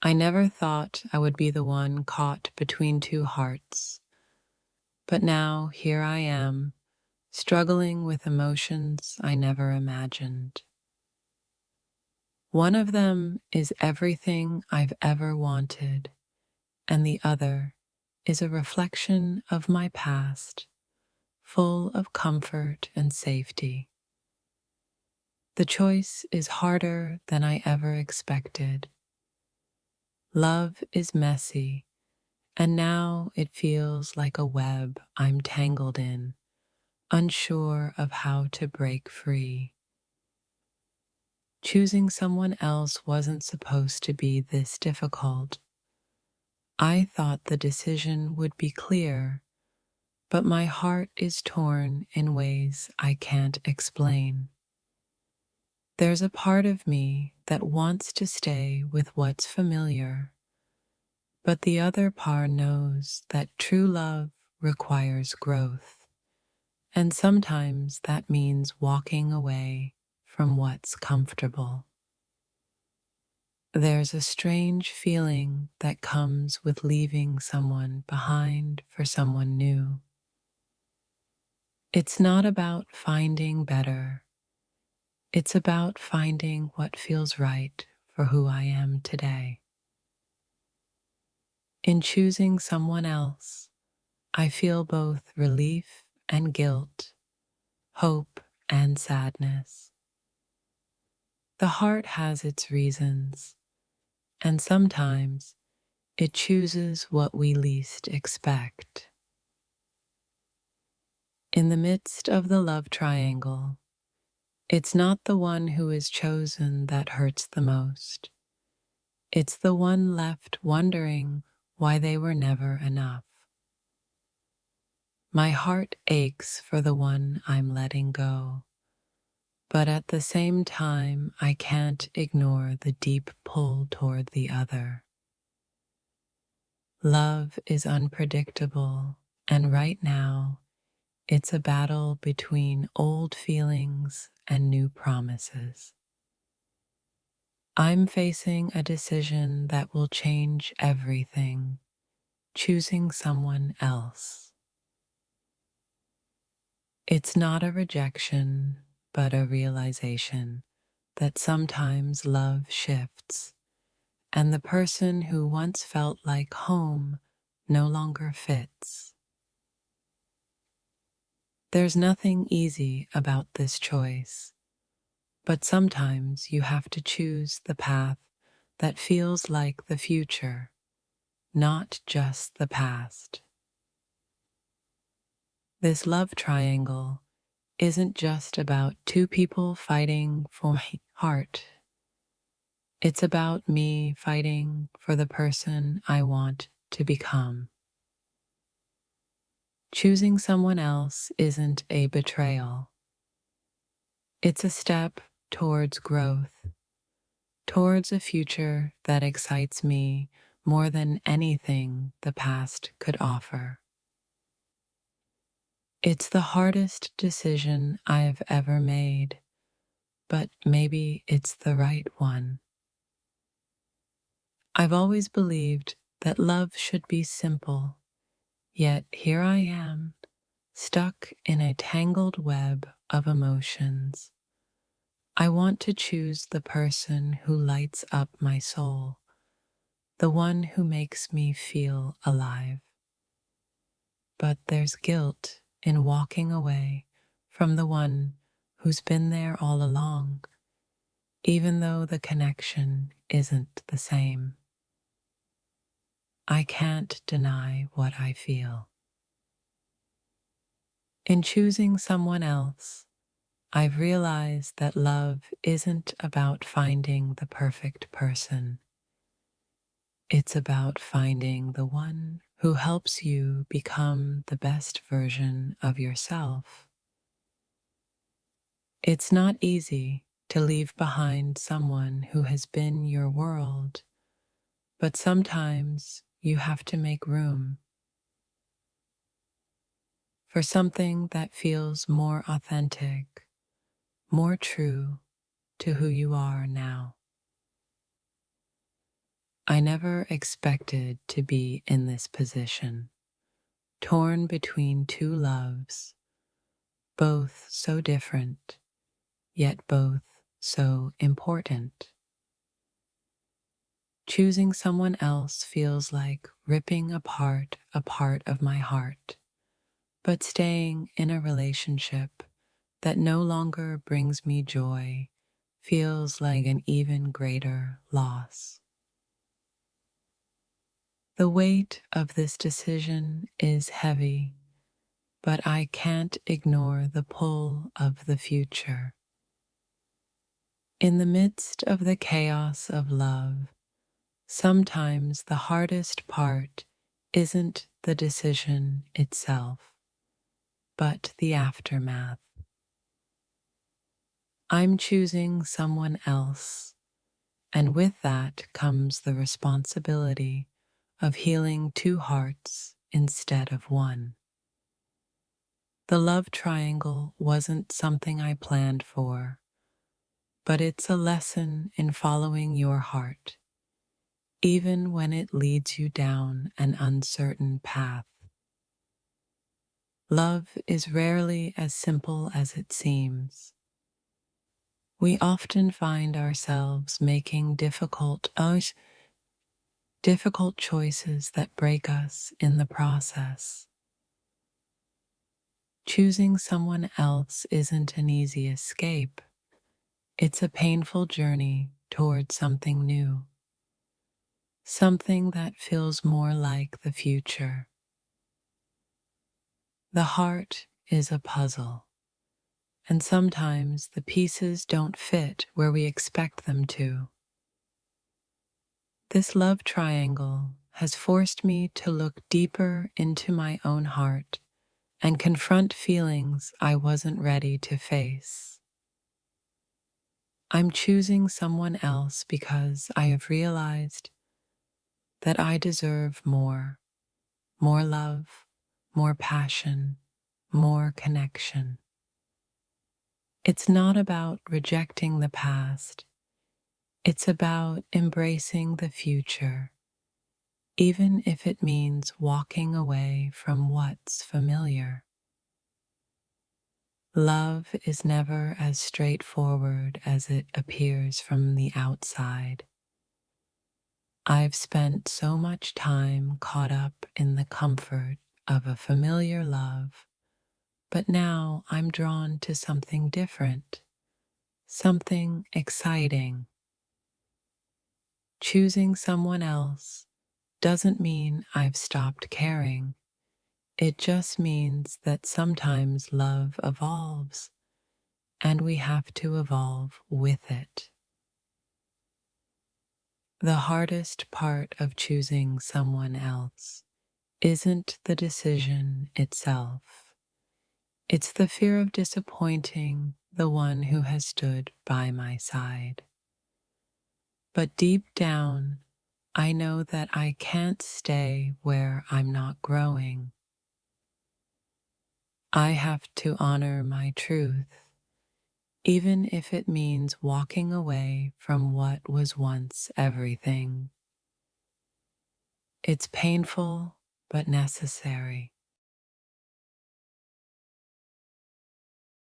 I never thought I would be the one caught between two hearts, but now here I am, struggling with emotions I never imagined. One of them is everything I've ever wanted, and the other is a reflection of my past, full of comfort and safety. The choice is harder than I ever expected. Love is messy, and now it feels like a web I'm tangled in, unsure of how to break free. Choosing someone else wasn't supposed to be this difficult. I thought the decision would be clear, but my heart is torn in ways I can't explain. There's a part of me that wants to stay with what's familiar, but the other part knows that true love requires growth, and sometimes that means walking away from what's comfortable. There's a strange feeling that comes with leaving someone behind for someone new. It's not about finding better. It's about finding what feels right for who I am today. In choosing someone else, I feel both relief and guilt, hope and sadness. The heart has its reasons, and sometimes it chooses what we least expect. In the midst of the love triangle, it's not the one who is chosen that hurts the most. It's the one left wondering why they were never enough. My heart aches for the one I'm letting go, but at the same time, I can't ignore the deep pull toward the other. Love is unpredictable, and right now, it's a battle between old feelings and new promises. I'm facing a decision that will change everything, choosing someone else. It's not a rejection, but a realization that sometimes love shifts, and the person who once felt like home no longer fits. There's nothing easy about this choice, but sometimes you have to choose the path that feels like the future, not just the past. This love triangle isn't just about two people fighting for my heart. It's about me fighting for the person I want to become. Choosing someone else isn't a betrayal. It's a step towards growth, towards a future that excites me more than anything the past could offer. It's the hardest decision I have ever made, but maybe it's the right one. I've always believed that love should be simple, yet here I am, stuck in a tangled web of emotions. I want to choose the person who lights up my soul, the one who makes me feel alive. But there's guilt in walking away from the one who's been there all along, even though the connection isn't the same. I can't deny what I feel. In choosing someone else, I've realized that love isn't about finding the perfect person. It's about finding the one who helps you become the best version of yourself. It's not easy to leave behind someone who has been your world, but sometimes you have to make room for something that feels more authentic, more true to who you are now. I never expected to be in this position, torn between two loves, both so different, yet both so important. Choosing someone else feels like ripping apart a part of my heart, but staying in a relationship that no longer brings me joy feels like an even greater loss. The weight of this decision is heavy, but I can't ignore the pull of the future. In the midst of the chaos of love, sometimes the hardest part isn't the decision itself, but the aftermath. I'm choosing someone else, and with that comes the responsibility of healing two hearts instead of one. The love triangle wasn't something I planned for, but it's a lesson in following your heart, even when it leads you down an uncertain path. Love is rarely as simple as it seems. We often find ourselves making difficult choices that break us in the process. Choosing someone else isn't an easy escape. It's a painful journey toward something new, something that feels more like the future. The heart is a puzzle, and sometimes the pieces don't fit where we expect them to. This love triangle has forced me to look deeper into my own heart and confront feelings I wasn't ready to face. I'm choosing someone else because I have realized that I deserve more love, more passion, more connection. It's not about rejecting the past, it's about embracing the future, even if it means walking away from what's familiar. Love is never as straightforward as it appears from the outside. I've spent so much time caught up in the comfort of a familiar love, but now I'm drawn to something different, something exciting. Choosing someone else doesn't mean I've stopped caring. It just means that sometimes love evolves, and we have to evolve with it. The hardest part of choosing someone else isn't the decision itself. It's the fear of disappointing the one who has stood by my side. But deep down, I know that I can't stay where I'm not growing. I have to honor my truth, even if it means walking away from what was once everything. It's painful but necessary.